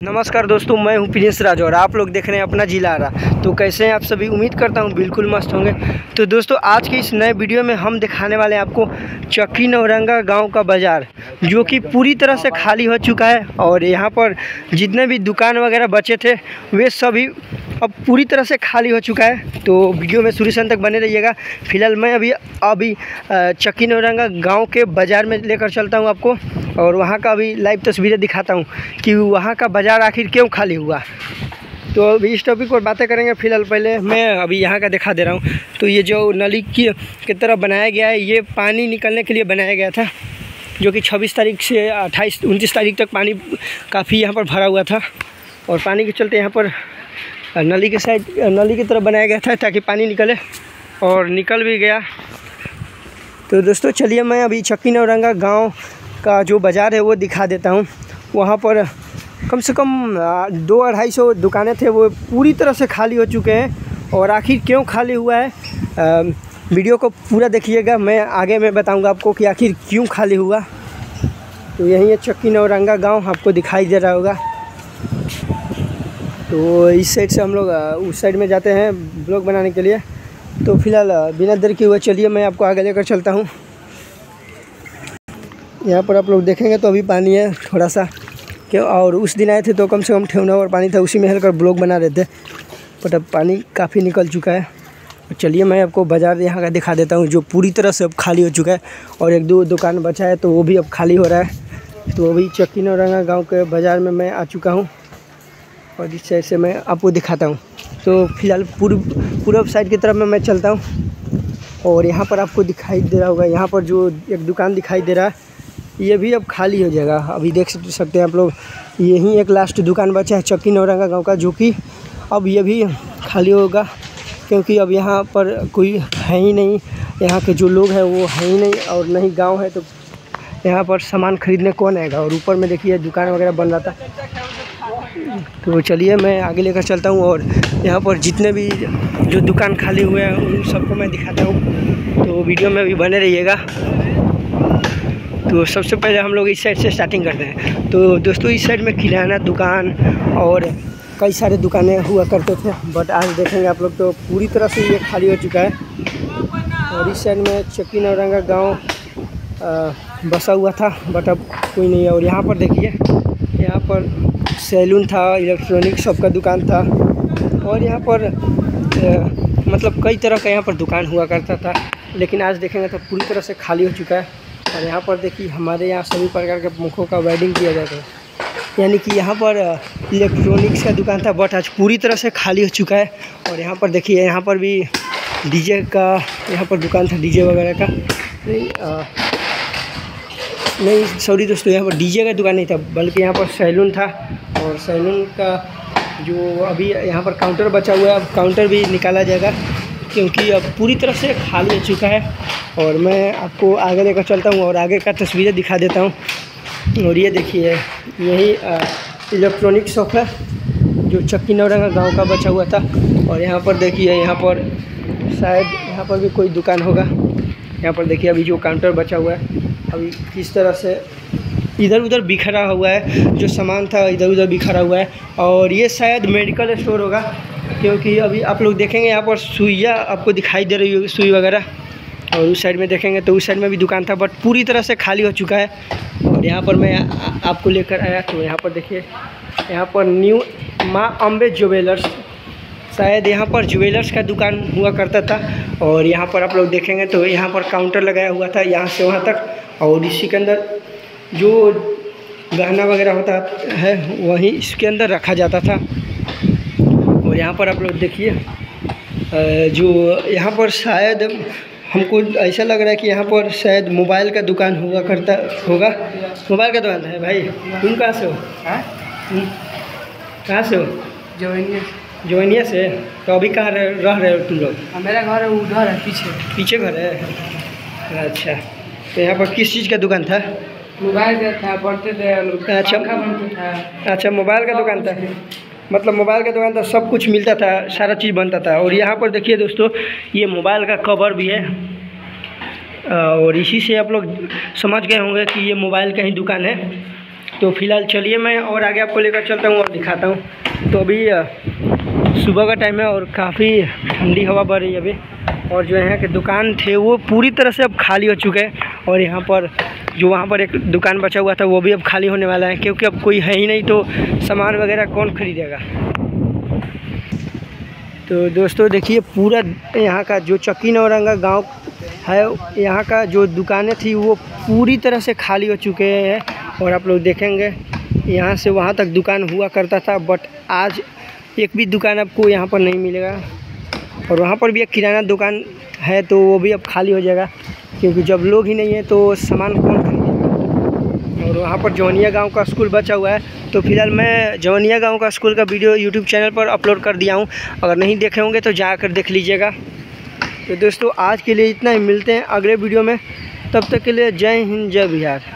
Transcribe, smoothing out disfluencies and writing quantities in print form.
नमस्कार दोस्तों, मैं हूं प्रिंस राज और आप लोग देख रहे हैं अपना जिला रहा। तो कैसे हैं आप सभी? उम्मीद करता हूं बिल्कुल मस्त होंगे। तो दोस्तों, आज की इस नए वीडियो में हम दिखाने वाले हैं आपको चक्की नौरंगा गांव का बाज़ार, जो कि पूरी तरह से खाली हो चुका है। और यहां पर जितने भी दुकान वगैरह बचे थे वे सभी अब पूरी तरह से खाली हो चुका है। तो वीडियो में शुरू से अंत तक बने रहिएगा। फिलहाल मैं अभी चक्की नौरंगा गांव के बाज़ार में लेकर चलता हूं आपको, और वहां का अभी लाइव तस्वीरें दिखाता हूं कि वहां का बाज़ार आखिर क्यों खाली हुआ। तो अभी इस टॉपिक पर बातें करेंगे। फिलहाल पहले मैं अभी यहाँ का दिखा दे रहा हूँ। तो ये जो नली की तरफ बनाया गया है, ये पानी निकलने के लिए बनाया गया था, जो कि 26 तारीख से 29 तारीख तक पानी काफ़ी यहाँ पर भरा हुआ था। और पानी के चलते यहाँ पर नली की तरफ बनाया गया था ताकि पानी निकले, और निकल भी गया। तो दोस्तों चलिए, मैं अभी चक्की नौरंगा गाँव का जो बाज़ार है वो दिखा देता हूँ। वहाँ पर कम से कम 200-250 दुकानें थे, वो पूरी तरह से खाली हो चुके हैं। और आखिर क्यों खाली हुआ है, वीडियो को पूरा देखिएगा। मैं आगे में बताऊंगा आपको कि आखिर क्यों खाली हुआ। तो यही है चक्की नौरंगा गांव, आपको दिखाई दे रहा होगा। तो इस साइड से हम लोग उस साइड में जाते हैं ब्लॉग बनाने के लिए। तो फिलहाल बिना देर किए हुए चलिए मैं आपको आगे लेकर चलता हूँ। यहाँ पर आप लोग देखेंगे तो अभी पानी है थोड़ा सा, क्यों। और उस दिन आए थे तो कम से कम ठेवना और पानी था, उसी में हिलकर ब्लॉग बना रहे थे। बट अब पानी काफ़ी निकल चुका है। चलिए मैं आपको बाज़ार यहाँ का दिखा देता हूँ, जो पूरी तरह से अब खाली हो चुका है। और 1-2 दुकान बचा है तो वो भी अब खाली हो रहा है। तो अभी चक्की नौरंगा गाँव के बाज़ार में मैं आ चुका हूँ, और इस साइड से मैं आपको दिखाता हूँ। तो फिलहाल पूर्व साइड की तरफ में मैं चलता हूँ, और यहाँ पर आपको दिखाई दे रहा होगा, यहाँ पर जो एक दुकान दिखाई दे रहा है ये भी अब खाली हो जाएगा। अभी देख सकते हैं आप लोग, यही एक लास्ट दुकान बचा है चक्की नौरंगा गांव का, जो कि अब ये भी खाली होगा, क्योंकि अब यहाँ पर कोई है ही नहीं। यहाँ के जो लोग हैं वो है ही नहीं, और नहीं गांव है तो यहाँ पर सामान खरीदने कौन आएगा। और ऊपर में देखिए दुकान वगैरह बन रहा था। तो चलिए मैं आगे लेकर चलता हूँ, और यहाँ पर जितने भी जो दुकान खाली हुए हैं उन सबको मैं दिखाता हूँ। तो वीडियो में भी बने रहिएगा। तो सबसे पहले हम लोग इस साइड से स्टार्टिंग करते हैं। तो दोस्तों, इस साइड में किराना दुकान और कई सारे दुकानें हुआ करते थे, बट आज देखेंगे आप लोग तो पूरी तरह से ये खाली हो चुका है। और इस साइड में चक्की नौरंगा गांव बसा हुआ था, बट अब कोई नहीं है। और यहाँ पर देखिए, यहाँ पर सैलून था, इलेक्ट्रॉनिक शॉप का दुकान था, और यहाँ पर मतलब कई तरह का यहाँ पर दुकान हुआ करता था। लेकिन आज देखेंगे तो पूरी तरह से खाली हो चुका है। और यहाँ पर देखिए, हमारे यहाँ सभी प्रकार के पंखों का वायरिंग किया जाता है, यानी कि यहाँ पर इलेक्ट्रॉनिक्स का दुकान था, बट आज पूरी तरह से खाली हो चुका है। और यहाँ पर देखिए, यहाँ पर भी डीजे का यहाँ पर दुकान था, डीजे वगैरह का। नहीं सॉरी दोस्तों, यहाँ पर डीजे का दुकान नहीं था, बल्कि यहाँ पर सैलून था। और सैलून का जो अभी यहाँ पर काउंटर बचा हुआ है, अब काउंटर भी निकाला जाएगा, क्योंकि अब पूरी तरह से खाली हो चुका है। और मैं आपको आगे लेकर चलता हूँ और आगे का तस्वीरें दिखा देता हूँ। और ये देखिए, यही इलेक्ट्रॉनिक शॉप है जो चक्की नौरंगा गांव का बचा हुआ था। और यहाँ पर देखिए, यहाँ पर शायद यहाँ पर भी कोई दुकान होगा। यहाँ पर देखिए, अभी जो काउंटर बचा हुआ है, अभी किस तरह से इधर उधर बिखरा हुआ है, जो सामान था इधर उधर बिखरा हुआ है। और ये शायद मेडिकल स्टोर होगा, क्योंकि अभी आप लोग देखेंगे यहाँ पर सुइयाँ आपको दिखाई दे रही होगी, सुई वगैरह। और उस साइड में देखेंगे तो उस साइड में भी दुकान था, बट पूरी तरह से खाली हो चुका है। और यहाँ पर मैं आपको लेकर आया, तो यहाँ पर देखिए, यहाँ पर न्यू माँ अम्बे ज्वेलर्स, शायद यहाँ पर ज्वेलर्स का दुकान हुआ करता था। और यहाँ पर आप लोग देखेंगे तो यहाँ पर काउंटर लगाया हुआ था, यहाँ से वहाँ तक। और इसी के अंदर जो गहना वगैरह होता है वही इसके अंदर रखा जाता था। और यहाँ पर आप लोग देखिए, जो यहाँ पर शायद हमको ऐसा लग रहा है कि यहाँ पर शायद मोबाइल का दुकान हुआ करता होगा। मोबाइल का दुकान है भाई। तुम कहाँ से हो? कहाँ से हो? जवनिया से। तो अभी कहाँ रह रहे हो तुम लोग? मेरा घर है उधर है, पीछे घर है। अच्छा, तो यहाँ पर किस चीज़ का दुकान था? मोबाइल का था, पढ़ते थे। अच्छा, मोबाइल का दुकान था। मतलब मोबाइल का दुकान था, सब कुछ मिलता था, सारा चीज़ बनता था। और यहाँ पर देखिए दोस्तों, ये मोबाइल का कवर भी है। और इसी से आप लोग समझ गए होंगे कि ये मोबाइल का ही दुकान है। तो फिलहाल चलिए मैं और आगे आपको लेकर चलता हूँ और दिखाता हूँ। तो अभी सुबह का टाइम है और काफ़ी ठंडी हवा बह रही है अभी, और जो यहाँ के दुकान थे वो पूरी तरह से अब खाली हो चुके हैं, और यहाँ पर जो वहाँ पर एक दुकान बचा हुआ था वो भी अब खाली होने वाला है, क्योंकि अब कोई है ही नहीं तो सामान वगैरह कौन खरीदेगा। तो दोस्तों देखिए पूरा यहाँ का जो चक्की नौरंगा गांव है, यहाँ का जो दुकानें थी वो पूरी तरह से खाली हो चुके हैं। और आप लोग देखेंगे यहाँ से वहाँ तक दुकान हुआ करता था, बट आज एक भी दुकान आपको यहाँ पर नहीं मिलेगा। और वहाँ पर भी एक किराना दुकान है तो वो भी अब खाली हो जाएगा, क्योंकि जब लोग ही नहीं है तो सामान कौन खरीदेगा। और वहाँ पर जवनिया गांव का स्कूल बचा हुआ है, तो फिलहाल मैं जवनिया गांव का स्कूल का वीडियो यूट्यूब चैनल पर अपलोड कर दिया हूँ, अगर नहीं देखे होंगे तो जाकर देख लीजिएगा। तो दोस्तों आज के लिए इतना ही, मिलते हैं अगले वीडियो में, तब तक के लिए जय हिंद जय बिहार।